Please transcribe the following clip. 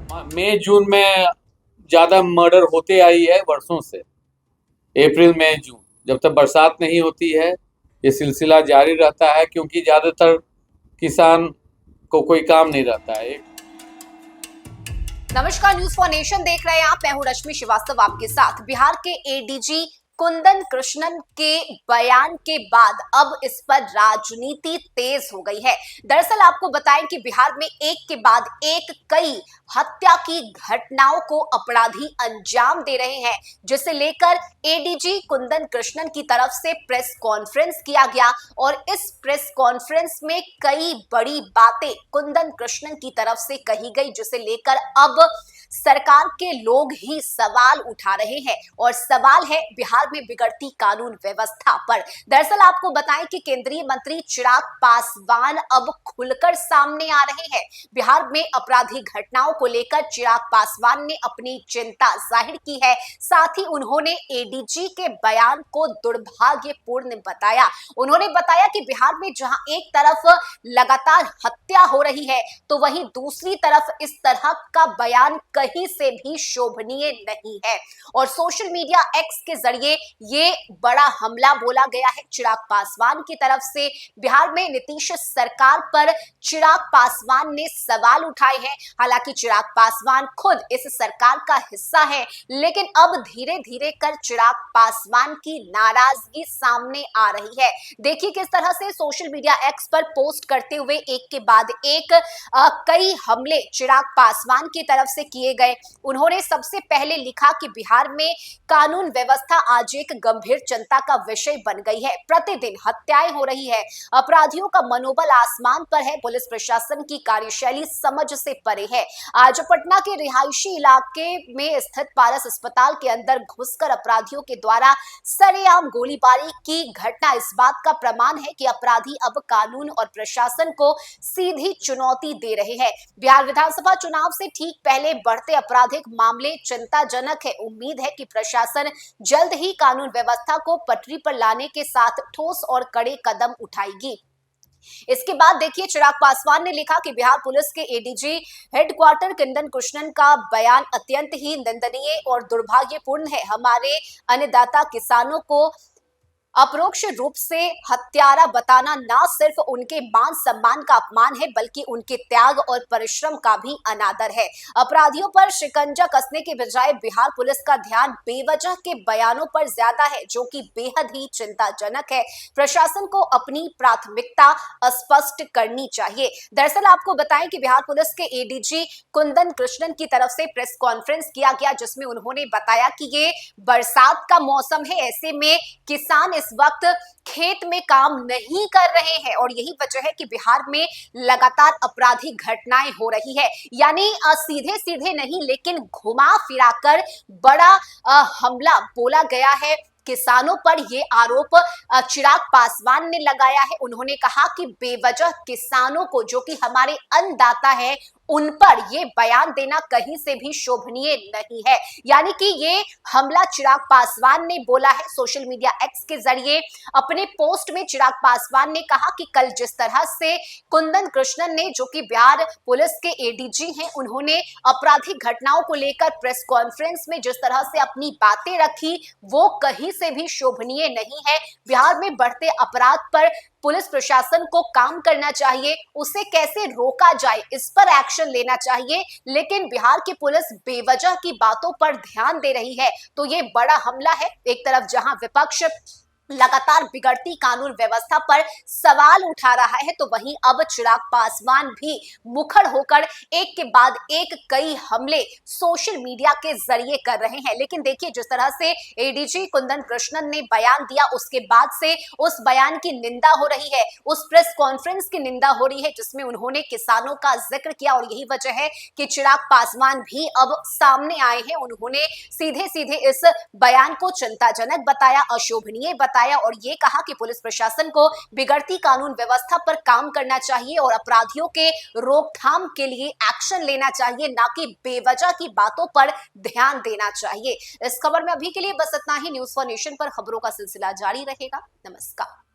मई जून में ज्यादा मर्डर होते आई है वर्षों से। अप्रैल मई जून जब तक बरसात नहीं होती है ये सिलसिला जारी रहता है, क्योंकि ज्यादातर किसान को कोई काम नहीं रहता है। नमस्कार, न्यूज फॉर नेशन देख रहे हैं आप। मैं हूं रश्मि श्रीवास्तव आपके साथ। बिहार के एडीजी कुंदन कृष्णन के बयान के बाद अब इस पर राजनीति तेज हो गई है। दरअसल आपको बताएं कि बिहार में एक के बाद एक कई हत्या की घटनाओं को अपराधी अंजाम दे रहे हैं, जिसे लेकर एडीजी कुंदन कृष्णन की तरफ से प्रेस कॉन्फ्रेंस किया गया और इस प्रेस कॉन्फ्रेंस में कई बड़ी बातें कुंदन कृष्णन की तरफ से कही गई, जिसे लेकर अब सरकार के लोग ही सवाल उठा रहे हैं और सवाल है बिहार में बिगड़ती कानून व्यवस्था पर। दरअसल आपको बताएं कि केंद्रीय मंत्री चिराग पासवान अब खुलकर सामने आ रहे हैं। बिहार में अपराधी घटनाओं को लेकर चिराग पासवान ने अपनी चिंता जाहिर की है। साथ ही उन्होंने एडीजी के बयान को दुर्भाग्यपूर्ण बताया। उन्होंने बताया कि बिहार में जहां एक तरफ लगातार हत्या हो रही है, तो वहीं दूसरी तरफ इस तरह का बयान कहीं से भी शोभनीय नहीं है और सोशल मीडिया एक्स के जरिए ये बड़ा हमला बोला गया है चिराग पासवान की तरफ से। बिहार में नीतीश सरकार पर चिराग पासवान ने सवाल उठाए हैं। हालांकि चिराग पासवान खुद इस सरकार का हिस्सा है, लेकिन अब धीरे धीरे कर चिराग पासवान की नाराजगी सामने आ रही है। देखिए किस तरह से सोशल मीडिया एक्स पर पोस्ट करते हुए एक के बाद एक कई हमले चिराग पासवान की तरफ से किए गए। उन्होंने सबसे पहले लिखा कि बिहार में कानून व्यवस्था आज एक गंभीर चिंता का विषय बन गई है। प्रतिदिन हत्याएं हो रही है, अपराधियों का मनोबल आसमान पर है, पुलिस प्रशासन की कार्यशैली समझ से परे है। आज पटना के रिहायशी इलाके में स्थित पारस अस्पताल के अंदर घुसकर अपराधियों के द्वारा सरेआम गोलीबारी की घटना इस बात का प्रमाण है कि अपराधी अब कानून और प्रशासन को सीधी चुनौती दे रहे हैं। बिहार विधानसभा चुनाव से ठीक पहले बढ़ते आपराधिक मामले चिंताजनक है। उम्मीद है कि प्रशासन जल्द ही कानून व्यवस्था को पटरी पर लाने के साथ ठोस और कड़े कदम उठाएगी। इसके बाद देखिए चिराग पासवान ने लिखा कि बिहार पुलिस के एडीजी हेडक्वार्टर कुंदन कृष्णन का बयान अत्यंत ही निंदनीय और दुर्भाग्यपूर्ण है। हमारे अन्नदाता किसानों को अपरोक्ष रूप से हत्यारा बताना न सिर्फ उनके मान सम्मान का अपमान है, बल्कि उनके त्याग और परिश्रम का भी अनादर है। अपराधियों पर शिकंजा कसने के बजाय बिहार पुलिस का ध्यान बेवजह के बयानों पर ज्यादा है, जो कि बेहद ही चिंताजनक है। प्रशासन को अपनी प्राथमिकता स्पष्ट करनी चाहिए। दरअसल आपको बताएं कि बिहार पुलिस के एडीजी कुंदन कृष्णन की तरफ से प्रेस कॉन्फ्रेंस किया गया, जिसमें उन्होंने बताया कि ये बरसात का मौसम है, ऐसे में किसान इस वक्त खेत में काम नहीं कर रहे हैं और यही वजह है कि बिहार में लगातार आपराधिक घटनाएं हो रही है। यानी सीधे सीधे नहीं, लेकिन घुमा फिराकर बड़ा हमला बोला गया है किसानों पर। ये आरोप चिराग पासवान ने लगाया है। उन्होंने कहा कि बेवजह किसानों को, जो कि हमारे अन्नदाता है, उन पर ये बयान देना कहीं से भी शोभनीय नहीं है। यानी कि ये हमला चिराग पासवान ने बोला है सोशल मीडिया एक्स के जरिए। अपने पोस्ट में चिराग पासवान ने कहा कि कल जिस तरह से कुंदन कृष्णन ने, जो कि बिहार पुलिस के एडीजी हैं, उन्होंने आपराधिक घटनाओं को लेकर प्रेस कॉन्फ्रेंस में जिस तरह से अपनी बातें रखी, वो कहीं से भी शोभनीय नहीं है। बिहार में बढ़ते अपराध पर पुलिस प्रशासन को काम करना चाहिए, उसे कैसे रोका जाए इस पर एक्शन लेना चाहिए, लेकिन बिहार की पुलिस बेवजह की बातों पर ध्यान दे रही है। तो ये बड़ा हमला है। एक तरफ जहां विपक्ष लगातार बिगड़ती कानून व्यवस्था पर सवाल उठा रहा है, तो वहीं अब चिराग पासवान भी मुखर होकर एक के बाद एक कई हमले सोशल मीडिया के जरिए कर रहे हैं। लेकिन देखिए जिस तरह से एडीजी कुंदन कृष्णन ने बयान दिया, उसके बाद से उस बयान की निंदा हो रही है, उस प्रेस कॉन्फ्रेंस की निंदा हो रही है जिसमें उन्होंने किसानों का जिक्र किया और यही वजह है कि चिराग पासवान भी अब सामने आए हैं। उन्होंने सीधे सीधे इस बयान को चिंताजनक बताया, अशोभनीय बताया और ये कहा कि पुलिस प्रशासन को बिगड़ती कानून व्यवस्था पर काम करना चाहिए और अपराधियों के रोकथाम के लिए एक्शन लेना चाहिए, ना कि बेवजह की बातों पर ध्यान देना चाहिए। इस खबर में अभी के लिए बस इतना ही। न्यूज फॉर नेशन पर खबरों का सिलसिला जारी रहेगा। नमस्कार।